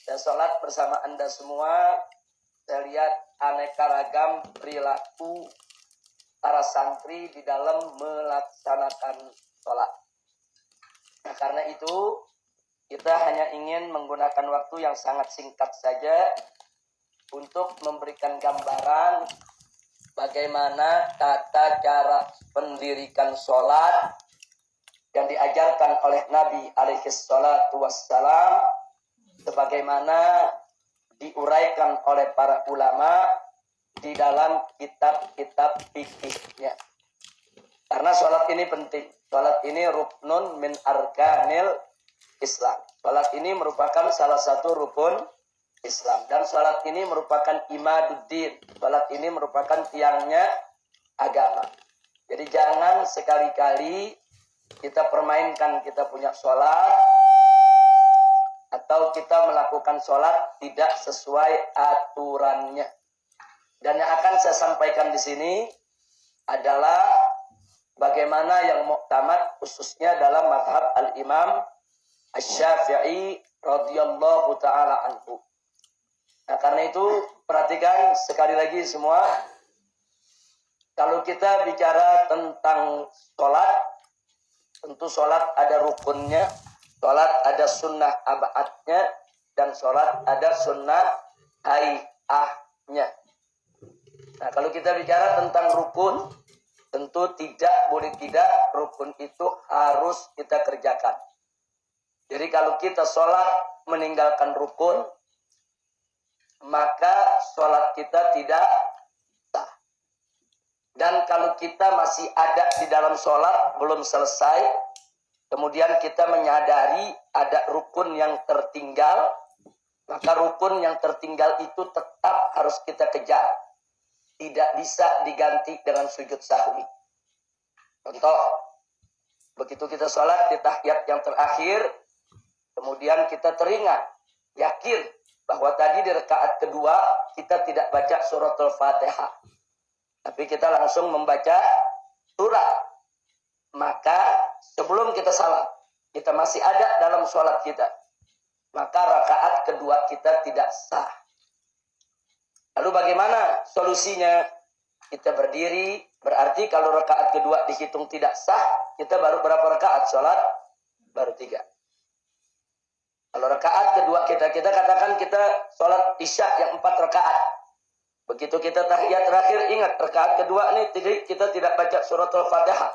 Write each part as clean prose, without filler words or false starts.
saya sholat bersama Anda semua. Saya lihat aneka ragam perilaku para santri di dalam melaksanakan sholat. Nah, karena itu kita hanya ingin menggunakan waktu yang sangat singkat saja untuk memberikan gambaran bagaimana tata cara pendirikan sholat yang diajarkan oleh Nabi alaihi salatu wassalam, sebagaimana diuraikan oleh para ulama di dalam kitab-kitab fikihnya. Karena sholat ini penting. Sholat ini ruknun min arkanil Islam. Sholat ini merupakan salah satu rukun Islam. Dan sholat ini merupakan imaduddin. Sholat ini merupakan tiangnya agama. Jadi jangan sekali-kali kita permainkan kita punya sholat, atau kita melakukan sholat tidak sesuai aturannya. Dan yang akan saya sampaikan di sini adalah bagaimana yang muktamad khususnya dalam mazhab al-Imam Asy-Syafi'i radhiyallahu taala anhu. Nah, karena itu perhatikan sekali lagi semua, kalau kita bicara tentang sholat, tentu sholat ada rukunnya, sholat ada sunnah ab'adnya, dan sholat ada sunnah hay'ahnya. Nah, kalau kita bicara tentang rukun, tentu boleh tidak rukun itu harus kita kerjakan. Jadi kalau kita sholat meninggalkan rukun, maka sholat kita tidak sah. Dan kalau kita masih ada di dalam sholat, belum selesai, kemudian kita menyadari ada rukun yang tertinggal, maka rukun yang tertinggal itu tetap harus kita kejar. Tidak bisa diganti dengan sujud sahwi. Contoh, begitu kita sholat di tahiyat yang terakhir, kemudian kita teringat, yakin bahwa tadi di rakaat kedua kita tidak baca suratul Fatihah, tapi kita langsung membaca surat. Maka sebelum kita salam, kita masih ada dalam sholat kita, maka rakaat kedua kita tidak sah. Lalu bagaimana solusinya? Kita berdiri, berarti kalau rakaat kedua dihitung tidak sah, kita baru berapa rakaat sholat? Baru 3. Kalau rakaat kedua kita katakan kita sholat isya yang 4 rakaat. Begitu kita tahiyat terakhir, ingat rakaat kedua ini kita tidak baca suratul Fatihah,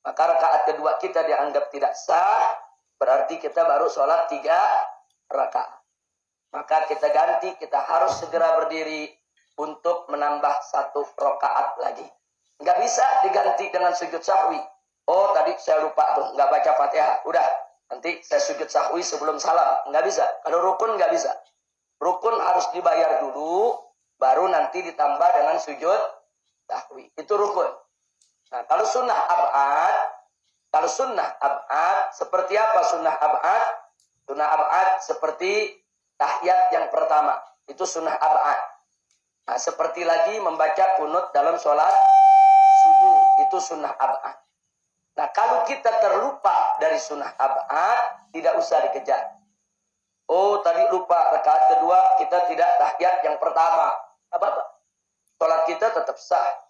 maka rakaat kedua kita dianggap tidak sah, berarti kita baru sholat 3 rakaat. Maka kita ganti, kita harus segera berdiri untuk menambah 1 rakaat lagi. Nggak bisa diganti dengan sujud sahwi. Oh, tadi saya lupa tuh, nggak baca Fatihah. Udah, nanti saya sujud sahwi sebelum salam. Nggak bisa. Kalau rukun nggak bisa. Rukun harus dibayar dulu, baru nanti ditambah dengan sujud sahwi. Itu rukun. Nah, kalau sunnah ab'ad, seperti apa sunnah ab'ad? Sunnah ab'ad seperti tahiyat yang pertama, itu sunnah ab'ad. Nah, seperti lagi membaca kunut dalam sholat subuh, itu sunnah ab'ad. Nah, kalau kita terlupa dari sunnah ab'ad, tidak usah dikejar. Oh, tadi lupa rakaat kedua kita tidak tahiyat yang pertama, apa-apa, sholat kita tetap sah.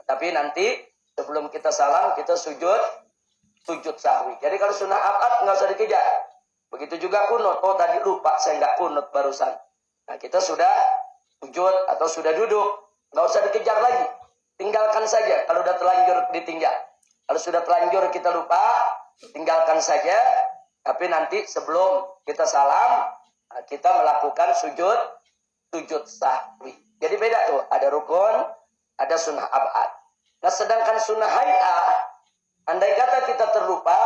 Tapi nanti sebelum kita salam, kita sujud sahwi. Jadi kalau sunnah ab'ad nggak usah dikejar. Begitu juga kunut. Oh, tadi lupa saya nggak kunut barusan. Nah, kita sudah sujud atau sudah duduk, nggak usah dikejar lagi. Tinggalkan saja kalau sudah terlanjur ditinggal. Kalau sudah terlanjur kita lupa, tinggalkan saja. Tapi nanti sebelum kita salam, kita melakukan sujud sahwi. Jadi beda tuh, ada rukun, ada sunnah ab'ad. Nah, sedangkan sunnah hay'ah, andai kata kita terlupa,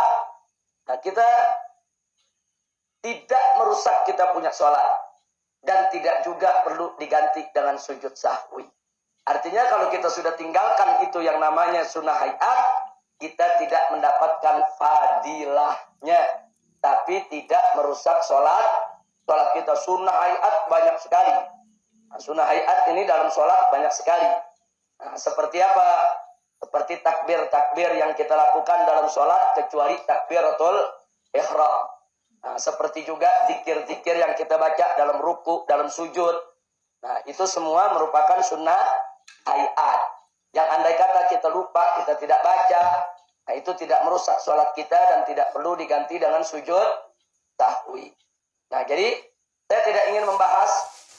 nah kita tidak merusak kita punya sholat, dan tidak juga perlu diganti dengan sujud sahwi. Artinya kalau kita sudah tinggalkan itu yang namanya sunnah hay'ah, kita tidak mendapatkan fadilahnya, tapi tidak merusak sholat kita. Sunnah hay'at banyak sekali. Nah, sunnah hay'at ini dalam sholat banyak sekali. Nah, seperti apa? Seperti takbir yang kita lakukan dalam sholat, kecuali takbiratul ihram. Nah, seperti juga zikir-zikir yang kita baca dalam ruku, dalam sujud. Nah, itu semua merupakan sunnah hayat. Yang andai kata kita lupa, kita tidak baca, nah itu tidak merusak sholat kita dan tidak perlu diganti dengan sujud sahwi. Nah, jadi saya tidak ingin membahas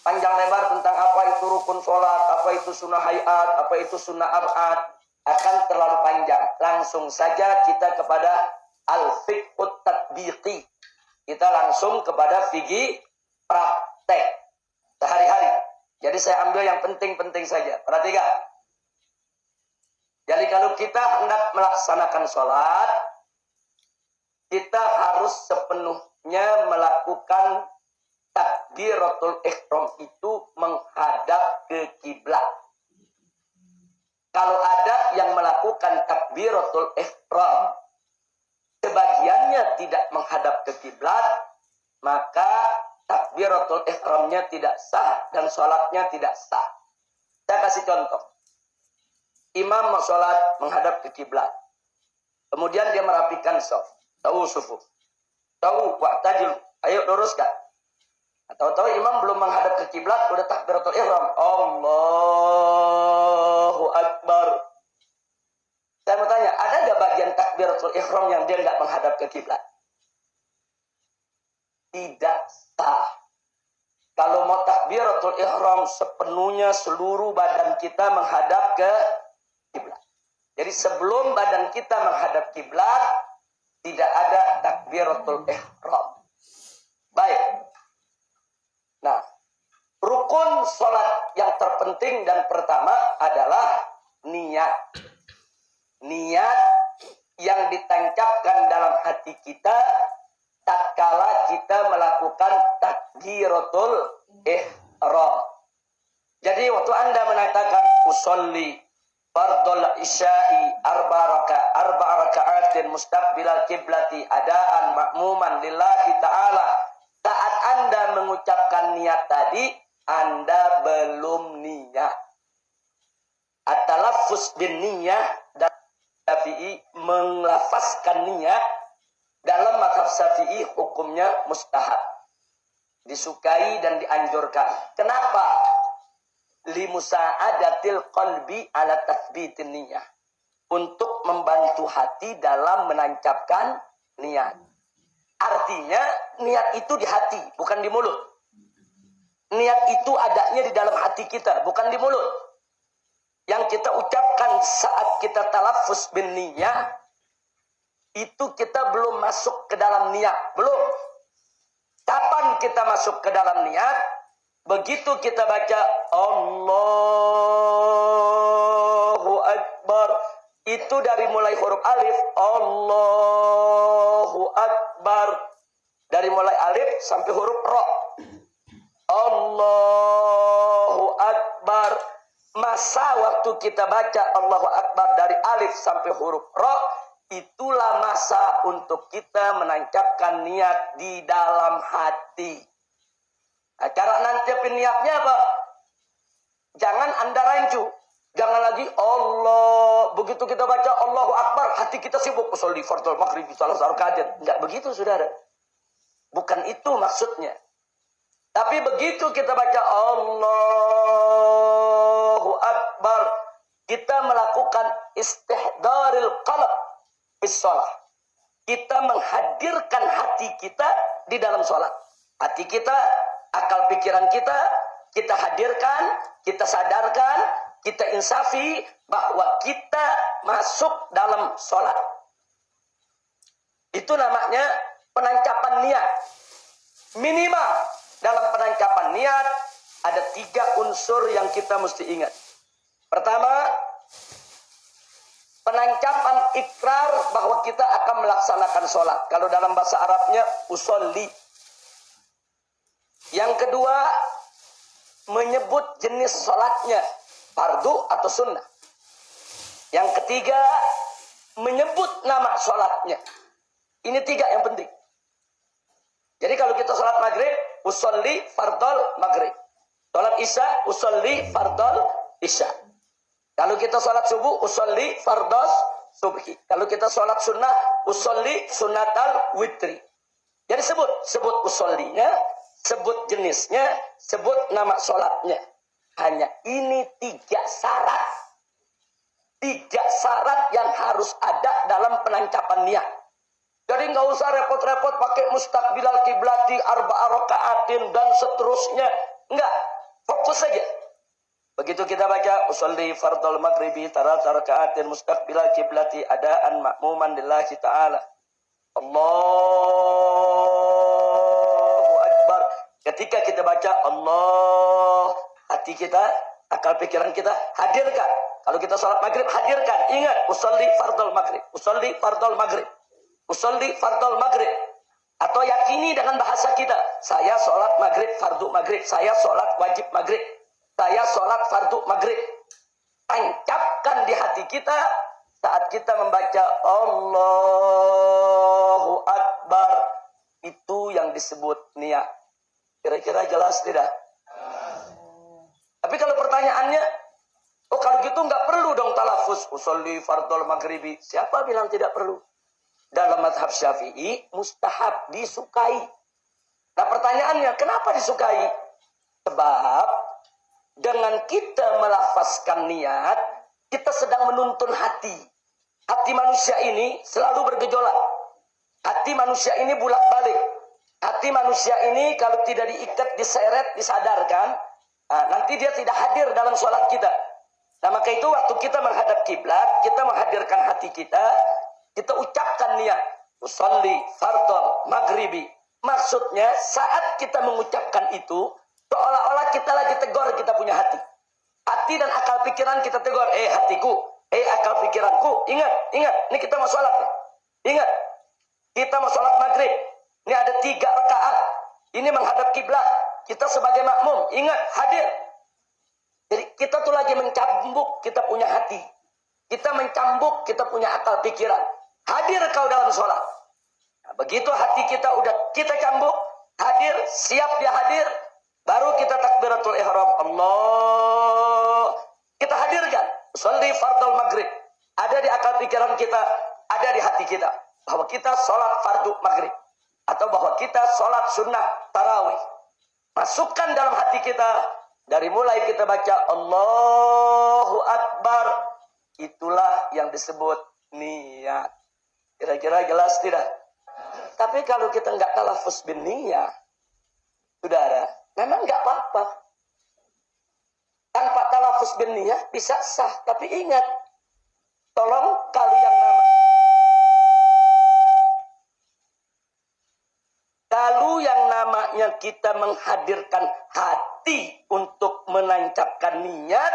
panjang lebar tentang apa itu rukun sholat, apa itu sunnah hayat, apa itu sunnah ab'ad. Akan terlalu panjang. Langsung saja kita kepada al-fiqhut tatbiqi. Kita langsung kepada fikih praktek sehari-hari. Jadi saya ambil yang penting-penting saja. Perhatikan. Jadi kalau kita hendak melaksanakan sholat, kita harus sepenuhnya melakukan takbiratul ihram itu menghadap ke kiblat. Kalau ada yang melakukan takbiratul ihram, sebagiannya tidak menghadap ke kiblat, maka takbiratul ihramnya tidak sah dan sholatnya tidak sah. Saya kasih contoh. Imam mau sholat menghadap ke kiblat. Kemudian dia merapikan shaf. Tahu sufu. Tahu wa'tadil. Ayo luruskan. Tahu-tahu imam belum menghadap ke kiblat, udah takbiratul ihram. Allahu Akbar. Saya mau tanya, ada nggak bagian takbiratul ihram yang dia nggak menghadap ke kiblat? Tidak sah. Kalau mau takbiratul ihram sepenuhnya seluruh badan kita menghadap ke kiblat. Jadi sebelum badan kita menghadap kiblat, tidak ada takbiratul ihram. Baik. Nah, rukun sholat yang terpenting dan pertama adalah niat. Niat yang ditancapkan dalam hati kita tatkala kita melakukan takbiratul ihram. Jadi waktu Anda mengatakan usolli fardul isya'i arba raka'atin mustaqbilal kiblati adaan ma'muman lillahi ta'ala. Saat Anda mengucapkan niat tadi, Anda belum niat. At-talaffuz bin niyah dan Syafi'i melafazkan niat dalam mazhab Syafi'i hukumnya mustahab. Disukai dan dianjurkan. Kenapa? Limusa'adatil qalbi ala tathbitin niyah. Untuk membantu hati dalam menancapkan niat. Artinya niat itu di hati, bukan di mulut. Niat itu adanya di dalam hati kita, bukan di mulut. Yang kita ucapkan saat kita talaffuz bin niyah, itu kita belum masuk ke dalam niat. Belum. Kapan kita masuk ke dalam niat? Begitu kita baca Allahu Akbar. Itu dari mulai huruf alif. Allahu Akbar. Dari mulai alif sampai huruf ro. Allahu Akbar. Masa waktu kita baca Allahu Akbar dari alif sampai huruf ro, itulah masa untuk kita menancapkan niat di dalam hati. Nah, cara nancapin niatnya apa? Jangan Anda rancu. Jangan lagi Allah. Begitu kita baca Allahu Akbar, hati kita sibuk usolli fardhu maghrib salah rakaat. Enggak begitu, Saudara. Bukan itu maksudnya. Tapi begitu kita baca Allahu Akbar, kita melakukan istihdaril qalb bis shalah. Kita menghadirkan hati kita di dalam sholat. Hati kita, akal pikiran kita hadirkan, kita sadarkan, kita insafi bahwa kita masuk dalam sholat. Itu namanya penancapan niat. Minimal dalam penancapan niat ada 3 unsur yang kita mesti ingat. Pertama, penancapan ikrar bahwa kita akan melaksanakan sholat. Kalau dalam bahasa Arabnya usolli. Yang kedua, menyebut jenis sholatnya, fardu atau sunnah. Yang ketiga, menyebut nama sholatnya. Ini 3 yang penting. Jadi kalau kita sholat maghrib, usolli fardol maghrib. Sholat isya, usolli fardol isya. Kalau kita sholat subuh, usolli fardos subhi. Kalau kita sholat sunnah, usolli sunnatal witri. Jadi sebut usollinya, sebut jenisnya, sebut nama sholatnya. Hanya ini 3 syarat. 3 syarat yang harus ada dalam penancapan niat. Jadi nggak usah repot-repot pakai mustaqbilal kiblati, arba'a raka'atin dan seterusnya. Enggak, fokus saja. Begitu kita baca usolli fardhul maghribi tarata raka'atin mustaqbilal kiblati adaan ma'muman lillahi ta'ala. Allahu Akbar. Ketika kita baca Allah, hati kita, akal pikiran kita hadirkan. Kalau kita sholat maghrib, hadirkan. Ingat, usolli fardhul maghrib. Usolli fardhul maghrib. Usolli fardhul maghrib. Atau yakini dengan bahasa kita. Saya sholat maghrib, fardu maghrib. Saya sholat wajib maghrib. Saya sholat fardu maghrib. Tancapkan di hati kita saat kita membaca Allahu Akbar. Itu yang disebut niat. Kira-kira jelas tidak? Tapi kalau pertanyaannya, oh kalau gitu nggak perlu dong talafuz usolli fardhul maghribi. Siapa bilang tidak perlu? Dalam mazhab Syafi'i mustahab, disukai. Nah pertanyaannya, kenapa disukai? Sebab dengan kita melafazkan niat, kita sedang menuntun hati. Hati manusia ini selalu bergejolak. Hati manusia ini bulak-balik. Hati manusia ini kalau tidak diikat, diseret, disadarkan, nanti dia tidak hadir dalam sholat kita. Nah maka itu waktu kita menghadap kiblat, kita menghadirkan hati kita ucapkan niat. Usolli fardhul maghribi. Maksudnya saat kita mengucapkan itu, seolah-olah kita lagi tegur kita punya hati. Hati dan akal pikiran kita tegur. Hatiku, akal pikiranku, ingat. Ini kita mau sholat. Ingat, kita mau sholat maghrib. Ini ada 3 rakaat. Ini menghadap kiblat. Kita sebagai makmum, ingat, hadir. Jadi kita tuh lagi mencambuk kita punya hati. Kita mencambuk kita punya akal pikiran. Hadir kau dalam sholat. Nah, begitu hati kita udah kita cambuk, hadir, siap dia hadir, baru kita takbiratul ihram. Allah. Kita hadirkan. Sholli fardhul maghrib. Ada di akal pikiran kita, ada di hati kita. Bahwa kita sholat fardu maghrib. Atau bahwa kita sholat sunnah tarawih. Masukkan dalam hati kita. Dari mulai kita baca Allahu Akbar. Itulah yang disebut niat. Kira-kira jelas tidak? Tapi kalau kita nggak talafuz bin niyah, saudara, memang nggak apa-apa. Tanpa talafuz bin niyah bisa sah. Tapi ingat, tolong kalau yang namanya kita menghadirkan hati untuk menancapkan niat,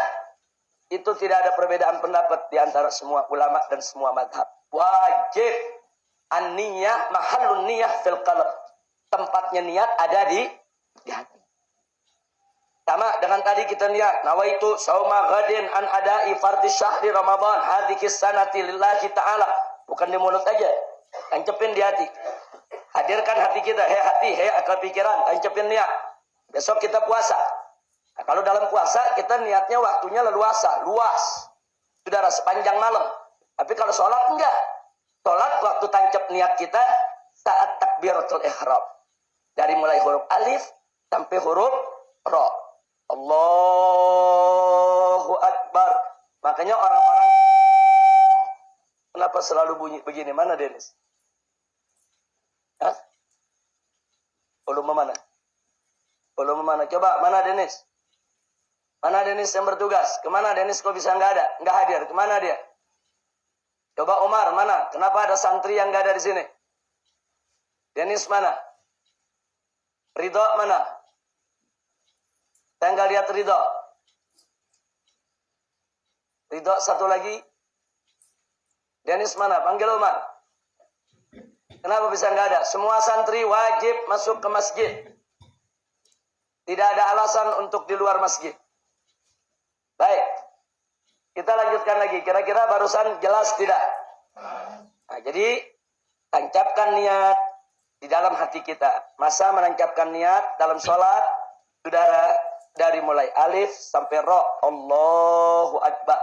itu tidak ada perbedaan pendapat di antara semua ulama dan semua madhab. Wajib an-niyah mahallun niyah fil qalb. Tempatnya niat ada di hati. Sama dengan tadi kita niat nawaitu sauma ghadin an ada'i fardhi syahri ramadan hadhihi sanati lillahi ta'ala. Bukan di mulut aja, tancepin di hati. Hadirkan hati kita, hati, akal pikiran, tancepin niat. Besok kita puasa. Nah, kalau dalam puasa kita niatnya waktunya leluasa, luas. Saudara, sepanjang malam. Tapi kalau sholat enggak. Sholat waktu tancap niat kita saat takbiratul ihram. Dari mulai huruf alif sampai huruf ra. Allahu Akbar. Makanya orang-orang kenapa selalu bunyi begini? Mana Dennis? Hah? Volume mana? Volume mana? Coba, mana Dennis? Mana Dennis yang bertugas? Kemana Dennis kok bisa nggak ada? Nggak hadir. Kemana dia? Coba Umar, mana? Kenapa ada santri yang nggak ada di sini? Dennis mana? Ridho mana? Saya nggak lihat Ridho. Ridho satu lagi. Dennis mana? Panggil Umar. Kenapa bisa nggak ada? Semua santri wajib masuk ke masjid. Tidak ada alasan untuk di luar masjid. Baik. Kita lanjutkan lagi. Kira-kira barusan jelas tidak? Nah, jadi tancapkan niat di dalam hati kita. Masa menancapkan niat dalam sholat, saudara, dari mulai alif sampai ra. Allahu Akbar.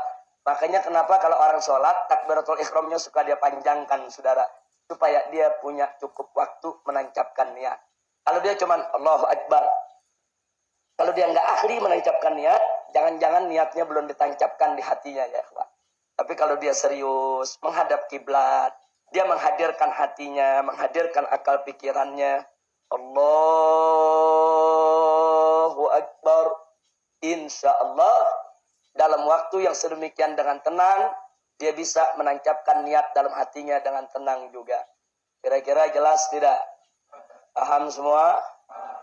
Makanya kenapa kalau orang sholat takbiratul ihramnya suka dia panjangkan, saudara. supaya dia punya cukup waktu menancapkan niat. Kalau dia cuman Allahu Akbar, kalau dia nggak ahli menancapkan niat, jangan-jangan niatnya belum ditancapkan di hatinya ya ikhwan. Tapi kalau dia serius menghadap kiblat, dia menghadirkan hatinya, menghadirkan akal pikirannya, Allahu Akbar, insya Allah dalam waktu yang sedemikian dengan tenang, dia bisa menancapkan niat dalam hatinya dengan tenang juga. Kira-kira jelas tidak? Paham semua?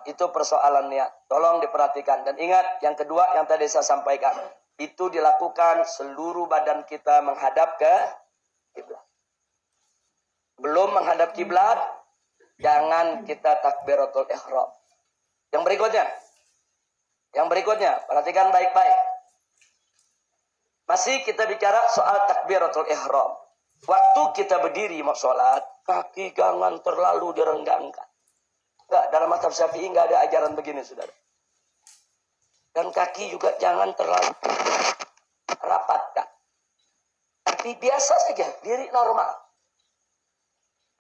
Itu persoalan niat. Tolong diperhatikan. Dan ingat, yang kedua yang tadi saya sampaikan. Itu dilakukan seluruh badan kita menghadap ke kiblat. Belum menghadap kiblat, jangan kita takbiratul ihram. Yang berikutnya, perhatikan baik-baik. Masih kita bicara soal takbiratul ihram. Waktu kita berdiri mau sholat, kaki jangan terlalu direnggangkan. Enggak, dalam mazhab Syafi'i enggak ada ajaran begini, saudara. Dan kaki juga jangan terlalu rapatkan. Tapi biasa saja, diri normal.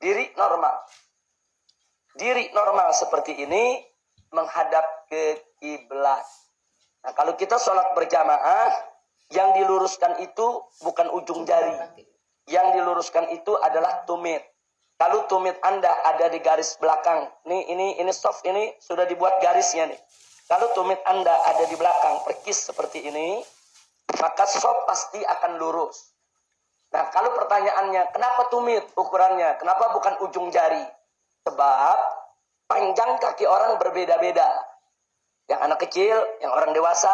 Diri normal seperti ini menghadap ke kiblat. Nah, kalau kita sholat berjamaah, yang diluruskan itu bukan ujung jari. Yang diluruskan itu adalah tumit. Kalau tumit Anda ada di garis belakang, ini soft ini sudah dibuat garisnya nih. Kalau tumit Anda ada di belakang, perkis seperti ini, maka soft pasti akan lurus. Nah, kalau pertanyaannya, kenapa tumit ukurannya? Kenapa bukan ujung jari? Sebab panjang kaki orang berbeda-beda. Yang anak kecil, yang orang dewasa,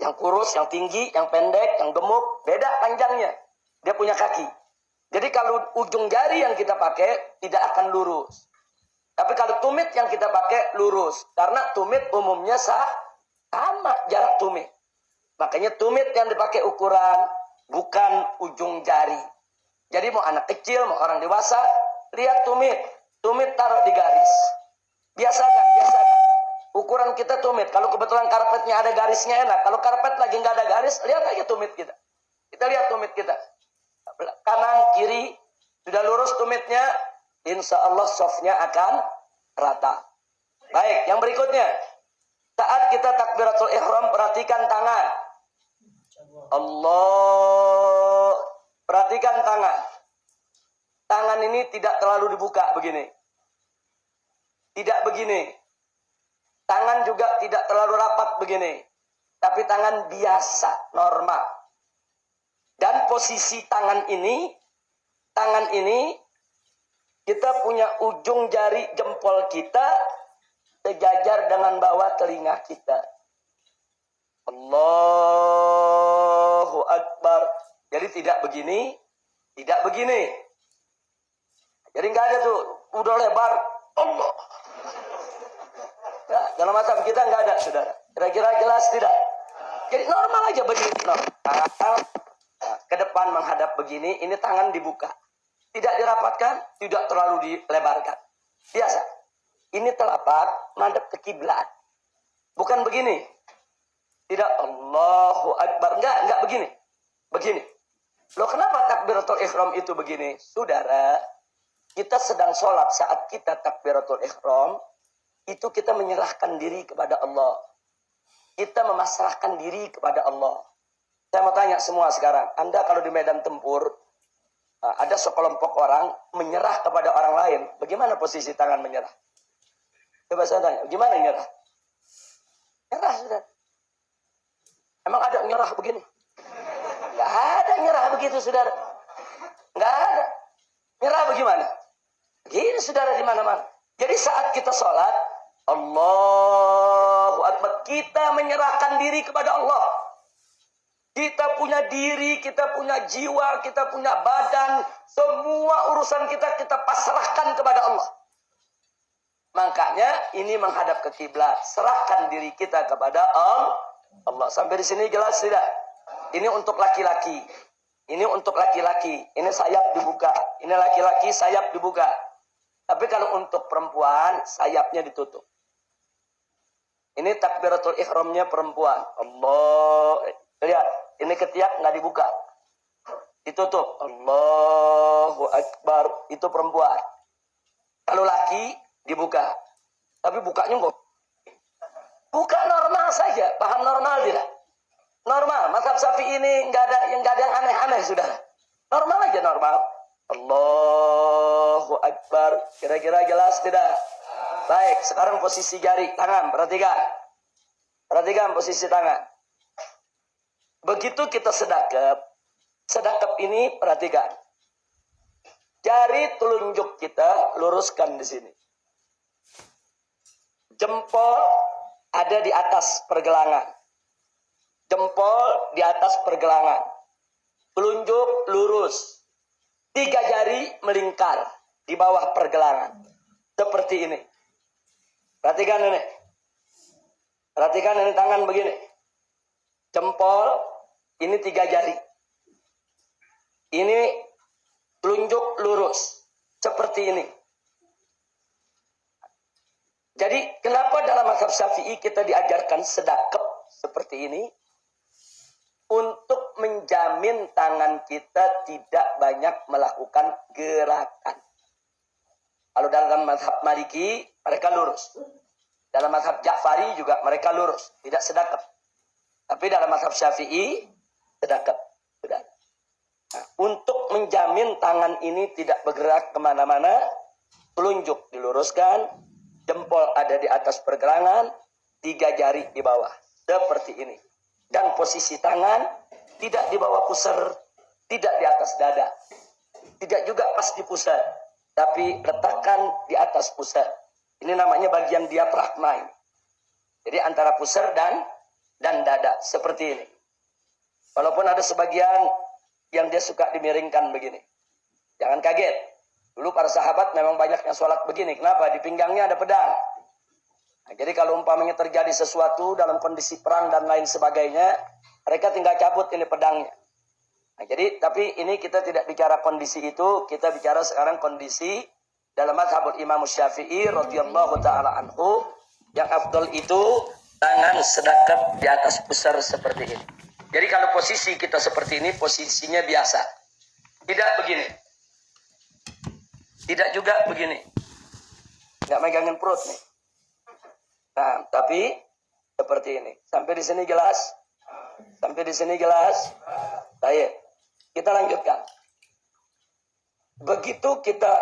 yang kurus, yang tinggi, yang pendek, yang gemuk, beda panjangnya. Dia punya kaki. Jadi kalau ujung jari yang kita pakai tidak akan lurus. Tapi kalau tumit yang kita pakai lurus. Karena tumit umumnya sama jarak tumit. Makanya tumit yang dipakai ukuran bukan ujung jari. Jadi mau anak kecil, mau orang dewasa, lihat tumit. Tumit taruh di garis. Biasakan. Ukuran kita tumit. Kalau kebetulan karpetnya ada garisnya enak. Kalau karpet lagi nggak ada garis, lihat aja tumit kita. Kita lihat tumit kita. Kanan, kiri, sudah lurus tumitnya, insya Allah softnya akan rata. Baik, yang berikutnya. Saat kita takbiratul ihram, perhatikan tangan. Allah. Perhatikan tangan. Tangan ini tidak terlalu dibuka begini. Tidak begini. Tangan juga tidak terlalu rapat begini. Tapi tangan biasa, normal. Dan posisi tangan ini, kita punya ujung jari jempol kita sejajar dengan bawah telinga kita. Allahu Akbar. Jadi tidak begini, tidak begini. Jadi nggak ada tuh, udah lebar, Allah. Nah, dalam mazhab kita nggak ada, saudara. Kira-kira jelas tidak? Jadi normal aja begini. Nah, ke depan menghadap begini, ini tangan dibuka. Tidak dirapatkan, tidak terlalu dilebarkan. Biasa. Ini telapak madhab ke kiblat. Bukan begini. Tidak Allahu Akbar. Enggak begini. Begini. Loh, kenapa takbiratul ihram itu begini? Saudara, kita sedang sholat saat kita takbiratul ihram, itu kita menyerahkan diri kepada Allah. Kita memasrahkan diri kepada Allah. Saya mau tanya semua sekarang, Anda kalau di medan tempur, ada sekelompok orang menyerah kepada orang lain, bagaimana posisi tangan menyerah? Coba saya tanya, gimana nyerah? Nyerah, sudah. Emang ada nyerah begini? Nggak ada nyerah begitu, saudara. Nggak ada. Nyerah bagaimana? Begini, saudara, di mana-mana. Jadi saat kita sholat, Allahu Akbar, kita menyerahkan diri kepada Allah. Kita punya diri, kita punya jiwa, kita punya badan, semua urusan kita pasrahkan kepada Allah. Makanya ini menghadap ke kiblat, serahkan diri kita kepada Allah. Sampai di sini jelas tidak? Ini untuk laki-laki. Ini untuk laki-laki. Ini sayap dibuka. Ini laki-laki sayap dibuka. Tapi kalau untuk perempuan, sayapnya ditutup. Ini takbiratul ihramnya perempuan. Allah. Lihat, ini ketiak nggak dibuka. ditutup. Allahu Akbar, itu perempuan. Kalau laki dibuka. Tapi bukanya kok buka normal saja, paham normal tidak? Normal. Mazhab Syafi'i ini nggak ada yang aneh-aneh, sudah. Normal aja, normal. Allahu Akbar. Kira-kira jelas tidak? Baik, sekarang posisi jari tangan, perhatikan. Perhatikan posisi tangan. Begitu kita sedekap ini perhatikan. Jari telunjuk kita luruskan di sini. Jempol ada di atas pergelangan. Jempol di atas pergelangan. Telunjuk lurus. 3 jari melingkar di bawah pergelangan. Seperti ini. Perhatikan ini. Perhatikan ini tangan begini. Jempol, ini 3 jari. Ini telunjuk lurus. Seperti ini. Jadi kenapa dalam mazhab Syafi'i kita diajarkan sedekap seperti ini? Untuk menjamin tangan kita tidak banyak melakukan gerakan. Kalau dalam mazhab Maliki, mereka lurus. Dalam mazhab Ja'fari juga mereka lurus, tidak sedekap. Tapi dalam mazhab Syafi'i, sedekap. Nah, untuk menjamin tangan ini tidak bergerak kemana-mana, telunjuk diluruskan, jempol ada di atas pergelangan, 3 jari di bawah. Seperti ini. Dan posisi tangan tidak di bawah pusar, tidak di atas dada. Tidak juga pas di pusar, tapi letakkan di atas pusar. Ini namanya bagian diafragma ini. Jadi antara pusar dan dada, seperti ini. Walaupun ada sebagian yang dia suka dimiringkan begini. Jangan kaget. Dulu para sahabat memang banyak yang sholat begini. Kenapa? Di pinggangnya ada pedang. Nah, jadi kalau umpamanya terjadi sesuatu dalam kondisi perang dan lain sebagainya, mereka tinggal cabut ini pedangnya. Nah, jadi tapi ini kita tidak bicara kondisi itu, kita bicara sekarang kondisi dalam mazhabul Imam Syafi'i radhiyallahu taala anhu, yang afdal itu tangan sedekap di atas pusar seperti ini. Jadi kalau posisi kita seperti ini, posisinya biasa. Tidak begini. Tidak juga begini. Nggak megangin perut nih. Nah, tapi seperti ini. Sampai di sini jelas? Sampai di sini jelas? Baik. Kita lanjutkan. Begitu kita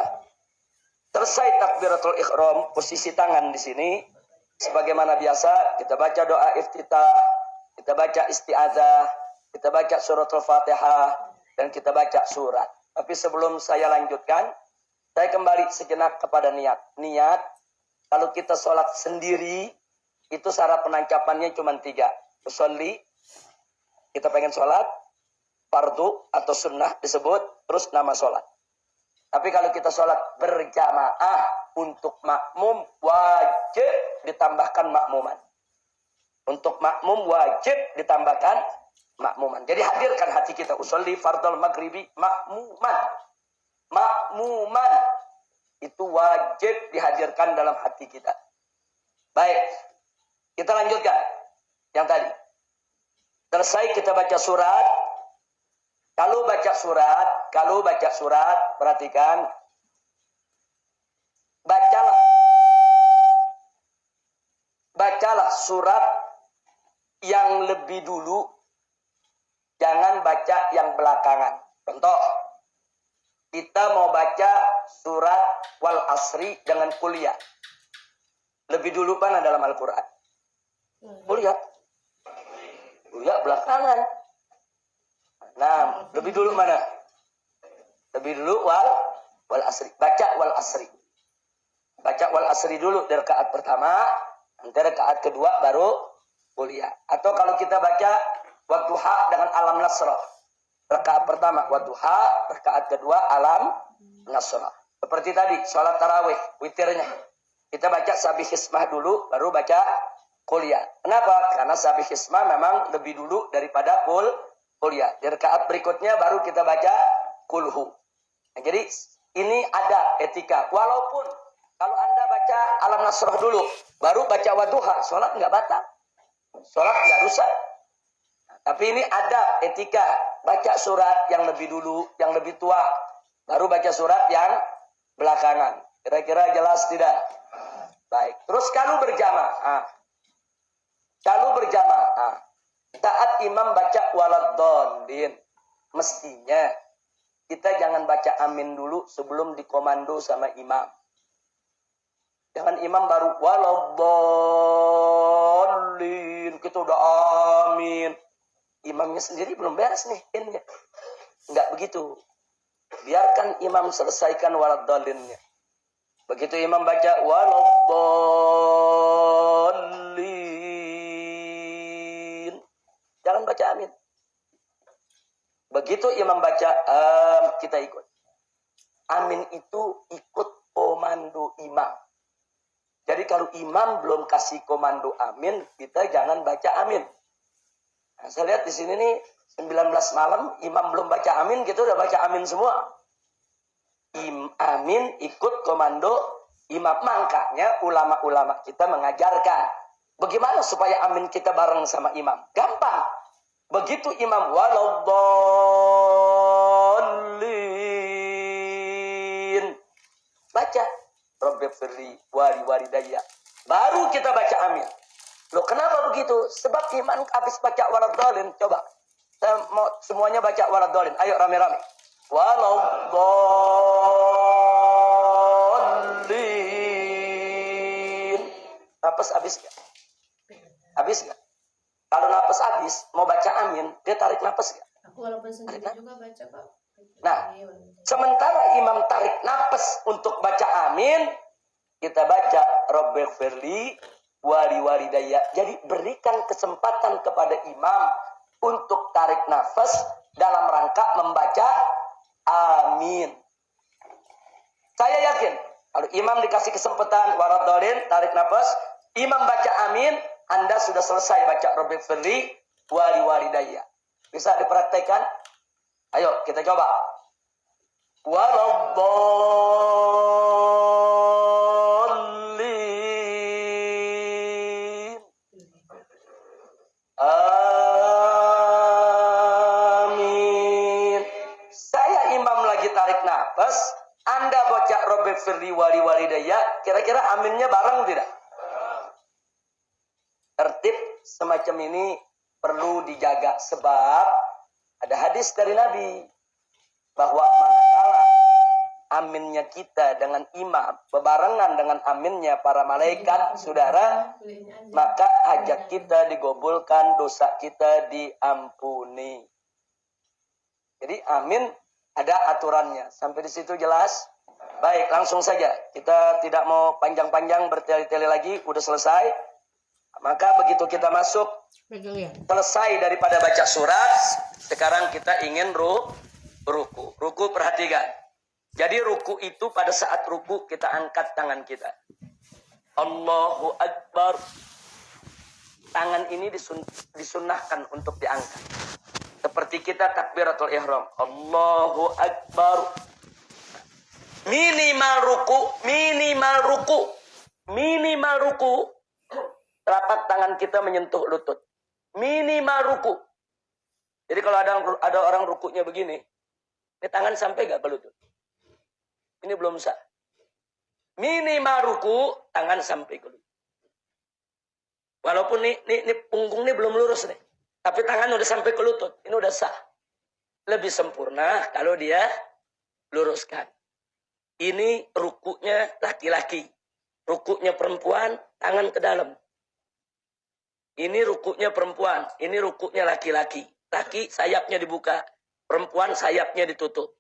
selesai takbiratul ihram, posisi tangan di sini sebagaimana biasa, kita baca doa iftitah, kita baca isti'adzah, kita baca suratul Fatihah, dan kita baca surat. Tapi sebelum saya lanjutkan, saya kembali sejenak kepada niat. Niat, kalau kita sholat sendiri, itu syarat penangkapannya cuma 3. Usolli, kita pengen sholat, fardu atau sunnah disebut, terus nama sholat. Tapi kalau kita sholat berjamaah, untuk makmum wajib ditambahkan makmuman. Untuk makmum wajib ditambahkan makmuman. Jadi hadirkan hati kita. Usolli fardal maghribi makmuman. Makmuman. Itu wajib dihadirkan dalam hati kita. Baik. Kita lanjutkan. Yang tadi. Selesai kita baca surat. Kalau baca surat, perhatikan. Bacalah surat yang lebih dulu. Jangan baca yang belakangan. Contoh. Kita mau baca surat wal asri dengan kuliah. Lebih dulu mana dalam Al-Quran? Kuliah. Kuliah belakangan. Nah, lebih dulu mana? Lebih dulu wal asri. Baca wal asri. Baca wal asri dulu dari rakaat pertama. Nanti rakaat kedua baru kuliah. Atau kalau kita baca wadduha dengan alam nasrah. Rakaat pertama wadduha, rakaat kedua alam nasrah. Seperti tadi, sholat tarawih, witirnya. Kita baca sabih hismah dulu, baru baca kuliah. Kenapa? Karena sabih hismah memang lebih dulu daripada kuliah. Di rakaat berikutnya baru kita baca kulhu. Nah, jadi ini ada etika. Walaupun kalau Anda baca alam nasrah dulu, baru baca wadduha, sholat nggak batal. Sholat nggak rusak. Nah, tapi ini ada etika. baca surat yang lebih dulu, yang lebih tua. Baru baca surat yang belakangan. Kira-kira jelas tidak? Baik. Terus kalau berjamaah. Kalau berjamaah. Saat imam baca waladdallin. Mestinya kita jangan baca amin dulu sebelum dikomando sama imam. Jangan imam baru waladdallin. Kita udah amin. Imamnya sendiri belum beres nih. Enggak begitu. Biarkan imam selesaikan waladdalinnya. Begitu imam baca waladdallin. Jangan baca amin. Begitu imam baca kita ikut. Amin itu ikut komando imam. Jadi kalau imam belum kasih komando amin, kita jangan baca amin. Nah, saya lihat di sini nih 19 malam imam belum baca amin, kita udah baca amin semua. Amin ikut komando imam. Makanya ulama-ulama kita mengajarkan bagaimana supaya amin kita bareng sama imam. Gampang. Begitu imam waladdallin baca Rabbighfirli walidayya, baru kita baca amin. Loh, kenapa begitu? Sebab imam habis baca waladdallin. Coba saya mau semuanya baca waladdallin. Ayo rame-rame. Waladdallin. Napas habis gak? Habis gak? Kalau napas habis, mau baca amin, dia tarik napas gak? Aku walaupun sendiri juga baca, Pak. Nah, sementara imam tarik napas untuk baca amin, kita baca Rabbighfirli walidayya. Jadi berikan kesempatan kepada imam untuk tarik nafas dalam rangka membaca amin. Saya yakin kalau imam dikasih kesempatan waladdallin tarik nafas, imam baca amin, Anda sudah selesai baca Rabbighfirli walidayya. Bisa dipraktekkan? Ayo kita coba. Waladdallin. Amin. Saya imam lagi tarik nafas, Anda baca Rabbighfirli walidayya, kira-kira aminnya bareng tidak? Tertib semacam ini perlu dijaga sebab ada hadis dari Nabi bahwa manakala aminnya kita dengan imam bebarengan dengan aminnya para malaikat, saudara, maka hajat kita digobulkan, dosa kita diampuni. Jadi amin ada aturannya. Sampai di situ jelas? Baik, langsung saja. Kita tidak mau panjang-panjang bertele-tele lagi, udah selesai. Maka begitu kita masuk selesai daripada baca surat, sekarang kita ingin ruku. Ruku perhatikan. Jadi ruku itu pada saat ruku kita angkat tangan kita. Allahu Akbar. Tangan ini disunnahkan untuk diangkat. Seperti kita takbiratul ihram. Allahu Akbar. Minimal ruku. Telapak tangan kita menyentuh lutut. Minimal ruku. Jadi kalau ada orang rukunya begini, ini tangan sampai gak ke lutut? Ini belum sah. Minimal ruku, tangan sampai ke lutut. Walaupun ini punggung ini belum lurus nih, tapi tangan udah sampai ke lutut, ini udah sah. Lebih sempurna kalau dia luruskan. Ini rukunya laki-laki. Rukunya perempuan, tangan ke dalam. Ini rukunya perempuan, ini rukunya laki-laki. Laki sayapnya dibuka, perempuan sayapnya ditutup.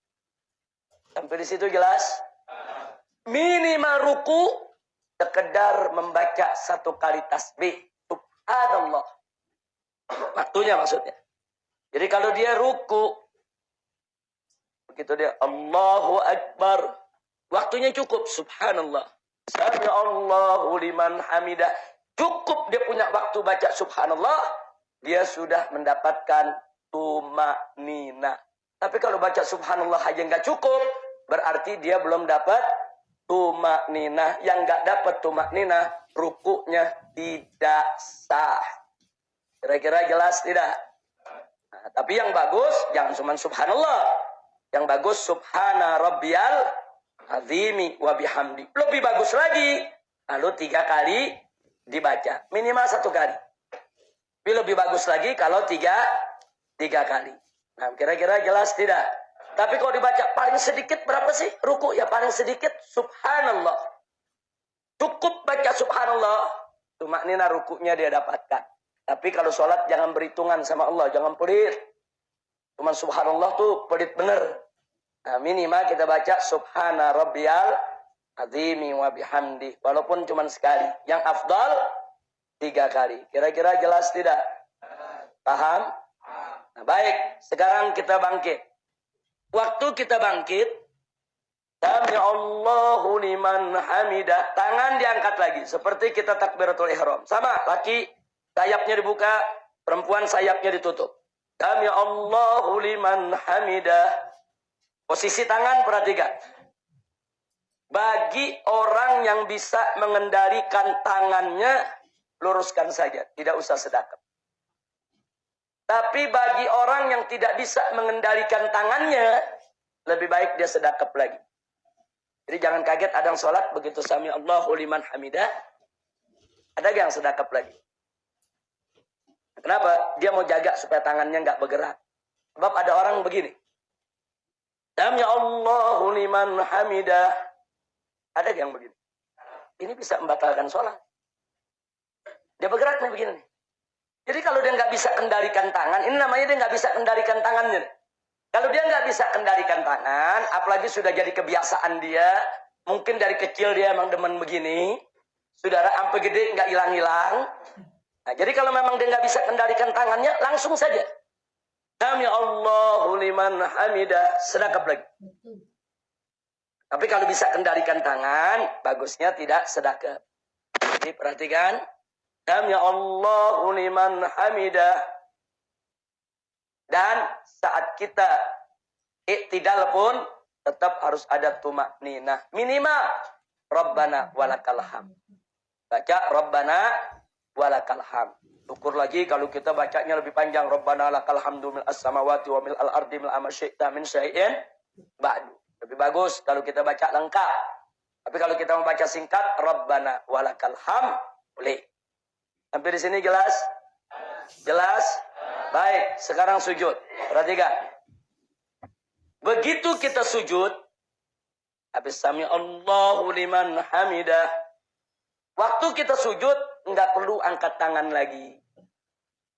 Sampai di situ jelas? Minimal ruku sekedar membaca 1 kali tasbih. Subhanallah. Waktunya maksudnya. Jadi kalau dia ruku, begitu dia Allahu Akbar, waktunya cukup. Subhanallah. Sami Allahu liman hamidah. Cukup dia punya waktu baca subhanallah, dia sudah mendapatkan tumaknina. Tapi kalau baca subhanallah aja nggak cukup, berarti dia belum dapat tumaknina. Yang nggak dapat tumaknina, rukunya tidak sah. Kira-kira jelas tidak? Nah, Nah, tapi yang bagus jangan cuma subhanallah. Yang bagus subhana rabbiyal azimi wa bihamdi. Lebih bagus lagi kalau 3 kali dibaca, minimal 1 kali. Tapi lebih bagus lagi kalau 3 kali. Nah, kira-kira jelas tidak? Tapi kalau dibaca paling sedikit berapa sih ruku? Ya paling sedikit subhanallah. Cukup baca subhanallah, tumaknina rukunya dia dapatkan. Tapi kalau sholat jangan berhitungan sama Allah, jangan pelit. Cuman subhanallah tuh pelit bener. Nah, minimal kita baca subhana rabbiyal azimi wa bihamdi. Walaupun cuman sekali. Yang afdal 3 kali. Kira-kira jelas tidak? Paham? Nah, baik, sekarang kita bangkit. Waktu kita bangkit, Sami Allahu liman hamidah. Tangan diangkat lagi. Seperti kita takbiratul ihram. Sama, laki sayapnya dibuka, perempuan sayapnya ditutup. Sami Allahu liman hamidah. Posisi tangan perhatikan. Bagi orang yang bisa mengendalikan tangannya, luruskan saja. Tidak usah sedekap. Tapi bagi orang yang tidak bisa mengendalikan tangannya, lebih baik dia sedekap lagi. Jadi jangan kaget ada yang sholat begitu sami Allahu liman hamidah, ada yang sedekap lagi. Kenapa? Dia mau jaga supaya tangannya nggak bergerak. Sebab ada orang begini. Sami Allahu liman hamidah. Ada yang begini. Ini bisa membatalkan sholat. Dia bergerak nih begini. Jadi kalau dia nggak bisa kendalikan tangan, ini namanya dia nggak bisa kendalikan tangannya. Kalau dia nggak bisa kendalikan tangan, apalagi sudah jadi kebiasaan dia, mungkin dari kecil dia emang demen begini, saudara sampai gede nggak hilang-hilang. Nah, jadi kalau memang dia nggak bisa kendalikan tangannya, langsung saja. Sami Allahu liman hamidah, sedekap lagi. Tapi kalau bisa kendalikan tangan, bagusnya tidak sedekap. Jadi perhatikan. Sami Allahu liman hamidah. Dan saat kita iktidal pun tetap harus ada tumakninah. Minimal Rabbana walakal hamd. Baca Rabbana walakal hamd. Ukur lagi kalau kita bacanya lebih panjang. Rabbana lakal hamdu mil as-samawati wa mil al-ardi mil amma syi'ta min syai'in ba'du. Lebih bagus kalau kita baca lengkap. Tapi kalau kita membaca singkat Rabbana walakal hamd, boleh. Sampai di sini jelas? Jelas? Baik, sekarang sujud. Perhatikan. Begitu kita sujud, habis sami Allahu liman hamidah. Waktu kita sujud, enggak perlu angkat tangan lagi.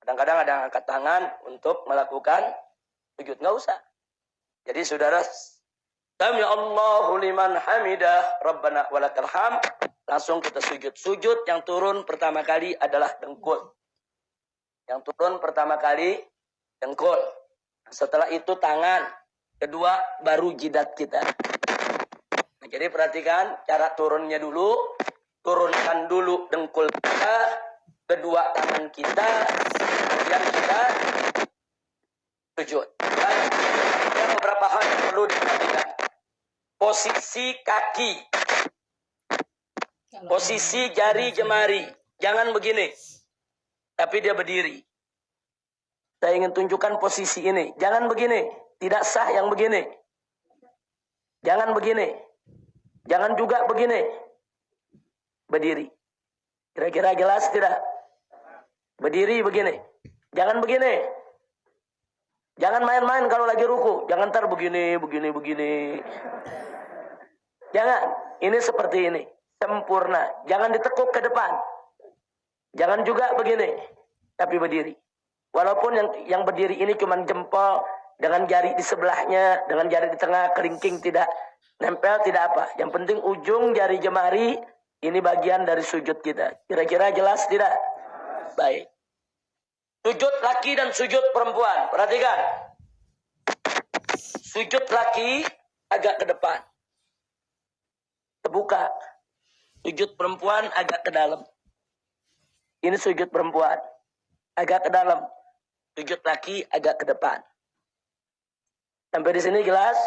Kadang-kadang ada yang angkat tangan untuk melakukan sujud. Enggak usah. Jadi saudara, sami Allahu liman hamidah, Rabbana walakal hamd. Langsung kita sujud. Sujud yang turun pertama kali adalah dengkul. Yang turun pertama kali dengkul. Setelah itu tangan. Kedua baru jidat kita. Nah, jadi perhatikan cara turunnya dulu. Turunkan dulu dengkul kita. Kedua tangan kita. Kemudian kita sujud. Dan ada beberapa hal yang perlu diperhatikan. Posisi kaki. Posisi jari jemari. Jangan begini. Tapi dia berdiri. Saya ingin tunjukkan posisi ini. Jangan begini. Tidak sah yang begini. Jangan begini. Jangan juga begini. Berdiri. Kira-kira jelas tidak? Berdiri begini. Jangan begini. Jangan main-main kalau lagi ruku. Jangan ntar begini, begini. Jangan. Ini seperti ini. Sempurna. Jangan ditekuk ke depan. Jangan juga begini. Tapi berdiri. Walaupun yang berdiri ini cuma jempol. Dengan jari di sebelahnya. Dengan jari di tengah. Kelingking tidak nempel. Tidak apa. Yang penting ujung jari jemari. Ini bagian dari sujud kita. Kira-kira jelas tidak? Baik. Sujud laki dan sujud perempuan. Perhatikan. Sujud laki agak ke depan. Terbuka. Sujud perempuan agak ke dalam. Ini sujud perempuan. Agak ke dalam. Sujud laki agak ke depan. Sampai di sini jelas?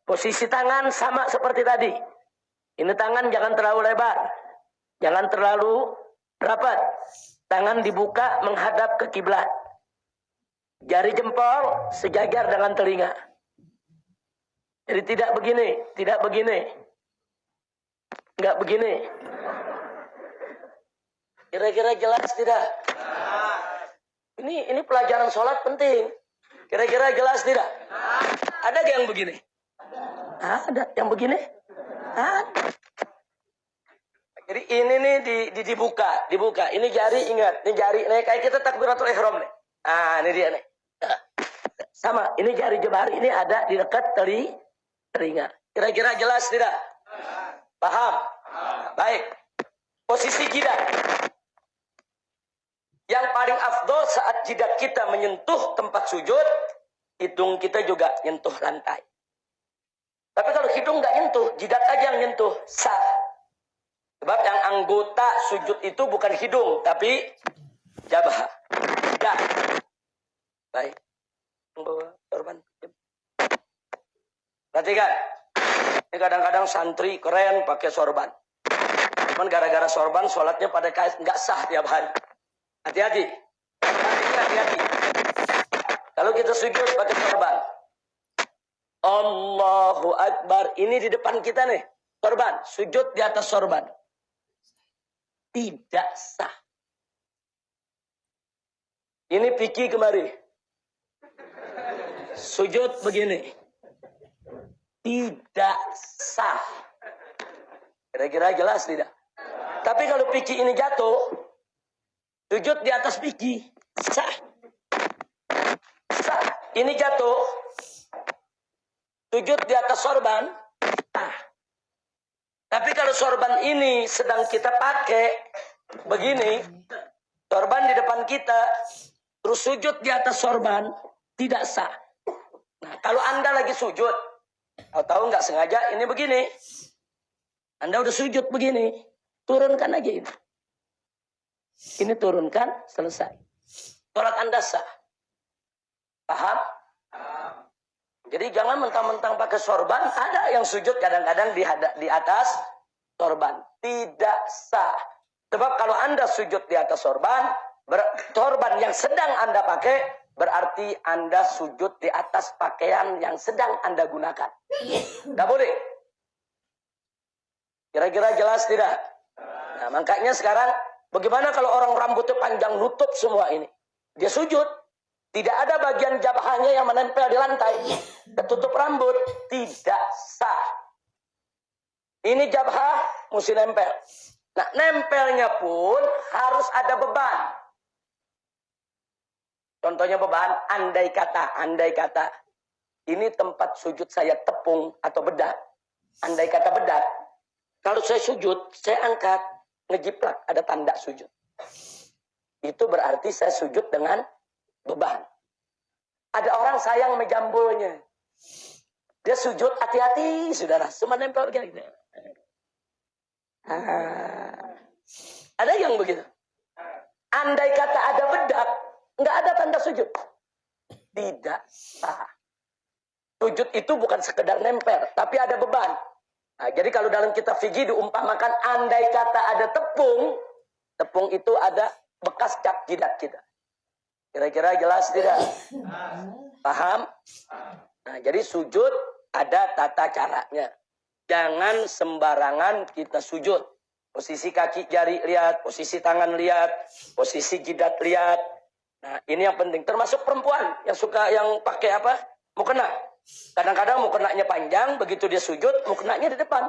Posisi tangan sama seperti tadi. Ini tangan jangan terlalu lebar. Jangan terlalu rapat. Tangan dibuka menghadap ke kiblat. Jari jempol sejajar dengan telinga. Jadi tidak begini, tidak begini. Enggak begini. Kira-kira jelas tidak? Ini pelajaran sholat penting. Kira-kira jelas tidak? Ada gak yang begini? Ada yang begini? Ada. Jadi ini nih dibuka. Ini jari, ingat, ini jari nih kayak kita takbiratul ihram nih. Ini dia nih. Sama, ini jari jemari ini ada di dekat telinga. Kira-kira jelas tidak? Paham? Baik. Posisi jidat. Yang paling afdol saat jidat kita menyentuh tempat sujud, hidung kita juga nyentuh lantai. Tapi kalau hidung nggak nyentuh, jidat aja yang nyentuh, sah. Sebab yang anggota sujud itu bukan hidung, tapi jabah. Jidat. Baik. Membawa sorban. Perhatikan. Ini kadang-kadang santri keren pakai sorban. Cuman gara-gara sorban, sholatnya pada nggak sah tiap hari. Hati-hati. Hati-hati. Kalau kita sujud pakai sorban. Allahu Akbar. Ini di depan kita nih. Sorban. Sujud di atas sorban. Tidak sah. Ini Piki kemari. Sujud begini. Tidak sah. Kira-kira jelas tidak? Tapi kalau Piki ini jatuh, sujud di atas Piki, sah. Sah. Ini jatuh, sujud di atas sorban, sah. Tapi kalau sorban ini sedang kita pakai begini, sorban di depan kita, terus sujud di atas sorban, tidak sah. Nah, kalau Anda lagi sujud, tahu nggak sengaja ini begini, Anda udah sujud begini, turunkan aja ini. Ini turunkan, selesai. Sholat Anda sah. Paham? Jadi jangan mentang-mentang pakai sorban, ada yang sujud kadang-kadang di atas sorban. Tidak sah. Sebab kalau Anda sujud di atas sorban, sorban yang sedang Anda pakai, berarti Anda sujud di atas pakaian yang sedang Anda gunakan. Tidak boleh. Kira-kira jelas tidak? Nah, makanya sekarang, bagaimana kalau orang rambutnya panjang nutup semua ini? Dia sujud. Tidak ada bagian jabahnya yang menempel di lantai. Ketutup rambut. Tidak sah. Ini jabah mesti nempel. Nah, nempelnya pun harus ada beban. Contohnya beban, andai kata. Ini tempat sujud saya tepung atau bedak. Andai kata bedak. Kalau saya sujud, saya angkat. Ngejiplak, ada tanda sujud. Itu berarti saya sujud dengan beban. Ada orang sayang menjambulnya. Dia sujud, hati-hati, saudara. Cuma nempel gitu. Ada yang begitu. Andai kata ada bedak, nggak ada tanda sujud. Tidak sah. Sujud itu bukan sekedar nempel, tapi ada beban. Nah, jadi kalau dalam kitab fikih diumpamakan andai kata ada tepung, tepung itu ada bekas cap jidat kita. Kira-kira jelas tidak? Paham? Nah, jadi sujud ada tata caranya. Jangan sembarangan kita sujud. Posisi kaki jari lihat, posisi tangan lihat, posisi jidat lihat. Nah, ini yang penting. Termasuk perempuan yang pakai apa? Mukena. Kadang-kadang mukenanya panjang, begitu dia sujud, mukenanya di depan.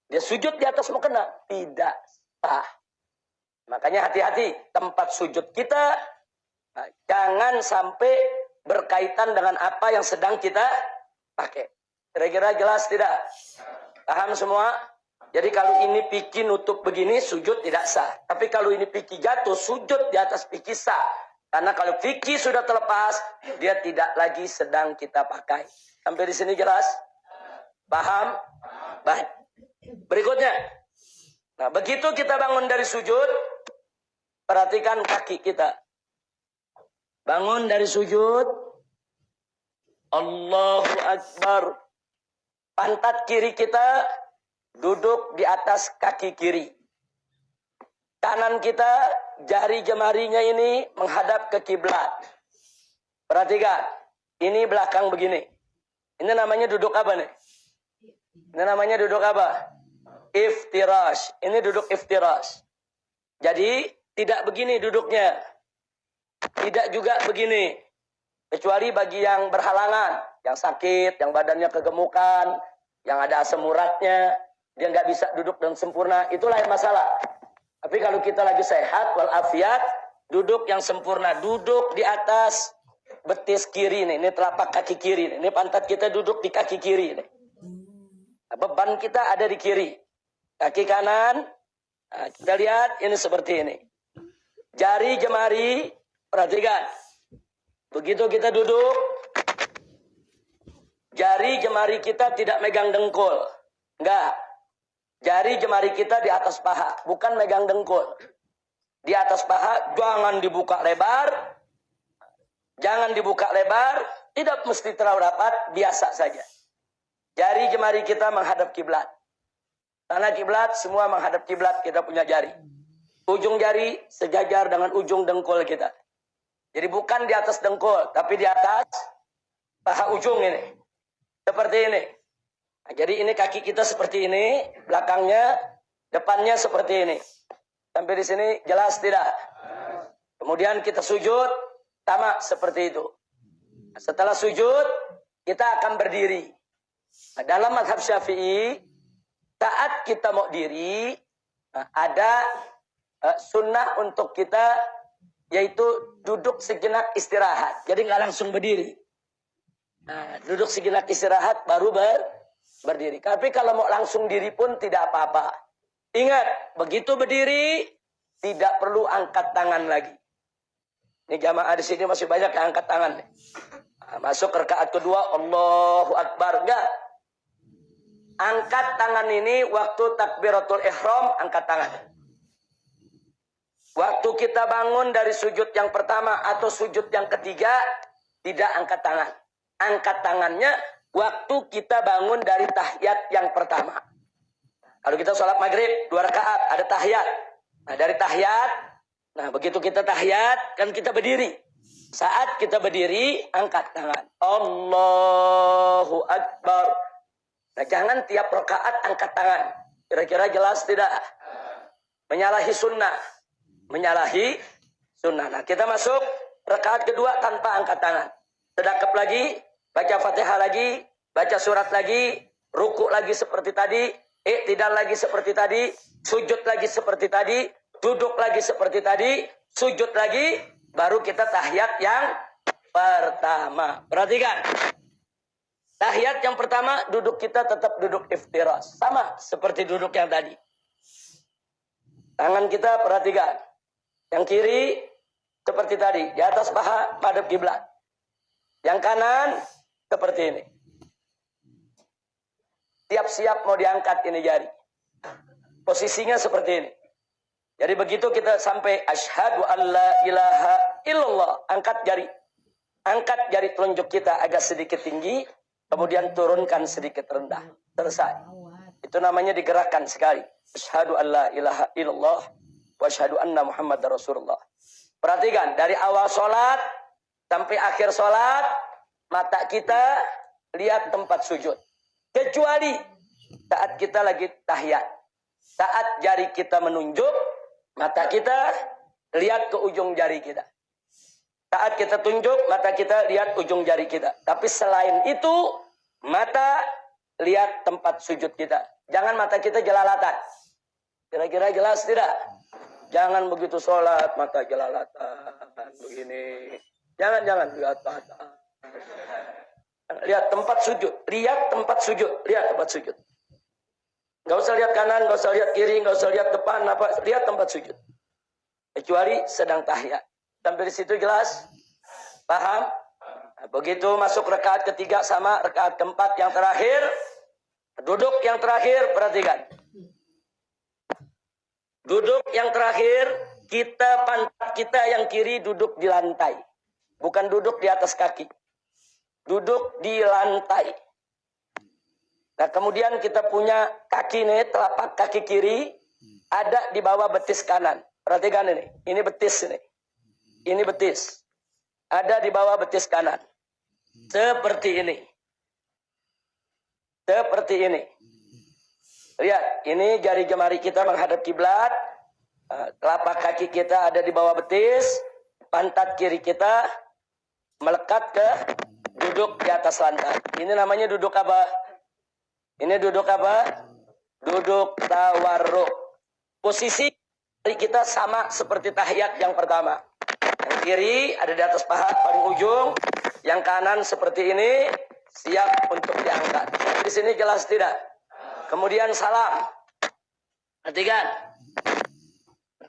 Dia sujud di atas mukena. Tidak sah. Makanya hati-hati, tempat sujud kita jangan sampai berkaitan dengan apa yang sedang kita pakai. Kira-kira jelas tidak? Paham semua? Jadi kalau ini Piki nutup begini, sujud tidak sah. Tapi kalau ini Piki jatuh, sujud di atas Piki sah. Karena kalau Piki sudah terlepas, dia tidak lagi sedang kita pakai. Sampai di sini jelas? Paham? Baik. Berikutnya. Nah, begitu kita bangun dari sujud, perhatikan kaki kita. Bangun dari sujud. Allahu Akbar. Pantat kiri kita duduk di atas kaki kiri. Kanan kita, jari jemarinya ini menghadap ke kiblat. Perhatikan. Ini belakang begini. Ini namanya duduk apa nih? Ini namanya duduk apa? Iftirash. Ini duduk iftirash. Jadi tidak begini duduknya. Tidak juga begini. Kecuali bagi yang berhalangan. Yang sakit, yang badannya kegemukan, yang ada asam uratnya. Dia nggak bisa duduk dengan sempurna. Itu lain masalah. Tapi kalau kita lagi sehat, walafiat, duduk yang sempurna. Duduk di atas betis kiri nih. Ini telapak kaki kiri nih. Ini pantat kita duduk di kaki kiri nih. Beban kita ada di kiri. Kaki kanan, nah, kita lihat ini seperti ini. Jari jemari, perhatikan. Begitu kita duduk, jari jemari kita tidak megang dengkul. Enggak. Jari jemari kita di atas paha, bukan megang dengkul. Di atas paha, jangan dibuka lebar. Jangan dibuka lebar, tidak mesti terlalu rapat, biasa saja. Jari jemari kita menghadap kiblat. Tanah kiblat, semua menghadap kiblat, kita punya jari. Ujung jari sejajar dengan ujung dengkul kita. Jadi bukan di atas dengkul, tapi di atas paha ujung ini. Seperti ini. Nah, jadi ini kaki kita seperti ini, belakangnya, depannya seperti ini. Sampai di sini jelas tidak? Kemudian kita sujud, sama seperti itu. Nah, setelah sujud, kita akan berdiri. Nah, dalam mazhab Syafi'i, saat kita mau diri, ada sunnah untuk kita, yaitu duduk sejenak istirahat. Jadi nggak langsung berdiri. Nah, duduk sejenak istirahat baru berdiri. Tapi kalau mau langsung diri pun tidak apa-apa. Ingat, begitu berdiri tidak perlu angkat tangan lagi. Ini jamaah di sini masih banyak yang angkat tangan. Nah, masuk rakaat kedua, Allahu Akbar. Enggak. Angkat tangan ini waktu takbiratul ihram, angkat tangan. Waktu kita bangun dari sujud yang pertama atau sujud yang ketiga, tidak angkat tangan. Angkat tangannya waktu kita bangun dari tahiyat yang pertama. Kalau kita sholat maghrib 2 rakaat, ada tahiyat. Nah, dari tahiyat, nah begitu kita tahiyat, kan kita berdiri. Saat kita berdiri, angkat tangan. Allahu Akbar. Nah, jangan tiap rakaat angkat tangan. Kira-kira jelas tidak? Menyalahi sunnah. Menyalahi sunnah. Nah, kita masuk rakaat kedua tanpa angkat tangan. Sedekap lagi, baca Fatihah lagi, baca surat lagi, ruku lagi seperti tadi, i'tidal lagi seperti tadi, sujud lagi seperti tadi, duduk lagi seperti tadi, sujud lagi, baru kita tahiyat yang pertama. Perhatikan. Tahiyat yang pertama, duduk kita tetap duduk iftirash. Sama seperti duduk yang tadi. Tangan kita perhatikan. Yang kiri seperti tadi. Di atas paha, madhab kiblat. Yang kanan seperti ini. Siap-siap mau diangkat ini jari. Posisinya seperti ini. Jadi begitu kita sampai asyhadu an la ilaha illallah. Angkat jari. Angkat jari telunjuk kita agak sedikit tinggi. Kemudian turunkan sedikit rendah. Selesai. Itu namanya digerakkan sekali. Asyhadu an la ilaha illallah. Wa asyhadu anna Muhammadar Rasulullah. Perhatikan. Dari awal sholat sampai akhir sholat. Mata kita lihat tempat sujud. Kecuali saat kita lagi tahiyat. Saat jari kita menunjuk. Mata kita lihat ke ujung jari kita. Saat kita tunjuk, mata kita lihat ujung jari kita. Tapi selain itu, mata lihat tempat sujud kita. Jangan mata kita jelalatan. Kira-kira jelas tidak? Jangan begitu sholat, mata jelalatan. Begini. Jangan lihat mata. Lihat tempat sujud. Lihat tempat sujud. Lihat tempat sujud. Gak usah lihat kanan, gak usah lihat kiri, gak usah lihat depan. Lihat tempat sujud. Kecuali sedang tahiyat. Sampai di situ jelas? Paham? Nah, begitu masuk rakaat ketiga sama rakaat keempat yang terakhir. Duduk yang terakhir, perhatikan. Duduk yang terakhir, pantat kita yang kiri duduk di lantai. Bukan duduk di atas kaki. Duduk di lantai. Nah, kemudian kita punya kaki nih, telapak kaki kiri ada di bawah betis kanan. Perhatikan ini betis ini. Ini betis. ada di bawah betis kanan. Seperti ini. Seperti ini. Lihat, ini jari jemari kita menghadap kiblat. Telapak kaki kita ada di bawah betis. Pantat kiri kita melekat ke duduk di atas lantai. Ini namanya duduk apa? Ini duduk apa? Duduk tawarruk. Posisi kita sama seperti tahiyat yang pertama. Yang kiri ada di atas paha paling ujung. Yang kanan seperti ini, siap untuk diangkat. Di sini jelas tidak? Kemudian salam. Perhatikan.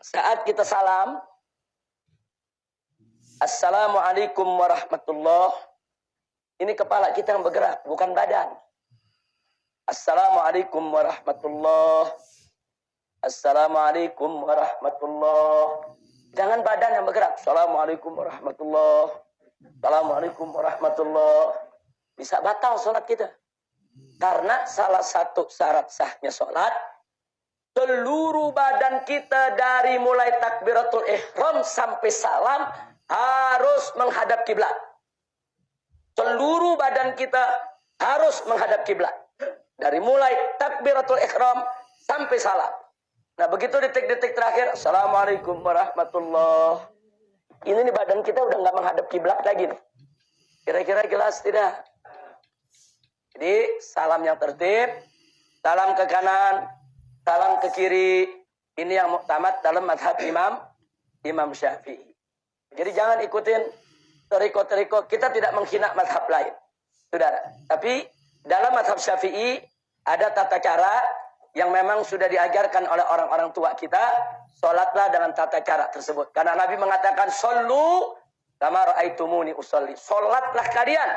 Saat kita salam, Assalamualaikum warahmatullah. Ini kepala kita yang bergerak, bukan badan. Assalamualaikum warahmatullah. Assalamualaikum warahmatullah. Jangan badan yang bergerak. Assalamualaikum warahmatullah. Assalamualaikum warahmatullah. Bisa batal sholat kita. Karena salah satu syarat sahnya sholat, seluruh badan kita dari mulai takbiratul ihram sampai salam harus menghadap kiblat. Seluruh badan kita harus menghadap kiblat. Dari mulai takbiratul ihram sampai salam. Nah begitu detik-detik terakhir, Assalamualaikum warahmatullah. Ini nih badan kita udah nggak menghadap kiblat lagi nih. Kira-kira jelas tidak? Jadi salam yang tertib, salam ke kanan, salam ke kiri. Ini yang muktamad dalam mazhab Imam Syafi'i. Jadi jangan ikutin teriko-teriko. Kita tidak menghina mazhab lain, saudara. Tapi dalam mazhab Syafi'i ada tata cara yang memang sudah diajarkan oleh orang-orang tua kita. Sholatlah dengan tata cara tersebut. Karena Nabi mengatakan, Shollu kama ra'aitumuni usolli. Sholatlah kalian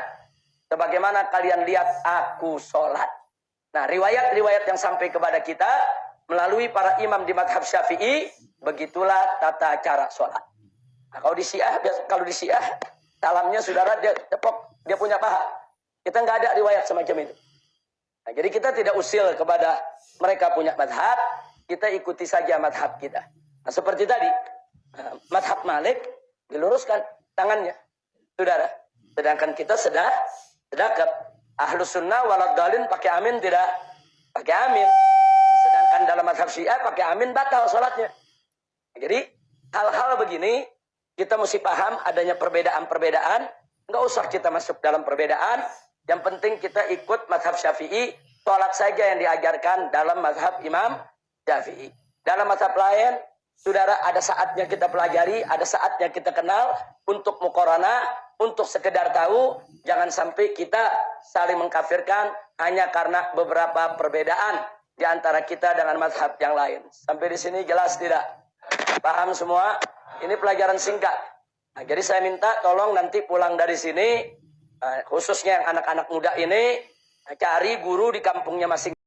sebagaimana kalian lihat aku sholat. Nah, riwayat-riwayat yang sampai kepada kita melalui para imam di mazhab Syafi'i, begitulah tata cara sholat. Nah, kalau di Syiah, salamnya saudara dia tepok, dia punya paha. Kita nggak ada riwayat semacam itu. Nah, jadi kita tidak usil kepada mereka punya mazhab, kita ikuti saja mazhab kita. Nah, seperti tadi, mazhab Malik diluruskan tangannya, saudara. Sedangkan kita sedekap. Ahlus sunnah walad dalin pakai amin tidak? Pakai amin. Sedangkan dalam mazhab Syiah pakai amin batal sholatnya. Jadi hal-hal begini kita mesti paham adanya perbedaan-perbedaan. Nggak usah kita masuk dalam perbedaan. Yang penting kita ikut mazhab Syafi'i. Sholat saja yang diajarkan dalam mazhab Imam Syafi'i. Dalam mazhab lain, saudara, ada saatnya kita pelajari, ada saatnya kita kenal untuk muqaranah, untuk sekedar tahu. Jangan sampai kita saling mengkafirkan hanya karena beberapa perbedaan di antara kita dengan mazhab yang lain. Sampai di sini jelas tidak? Paham semua? Ini pelajaran singkat. Nah, jadi saya minta tolong nanti pulang dari sini, khususnya yang anak-anak muda ini, cari guru di kampungnya masing-masing.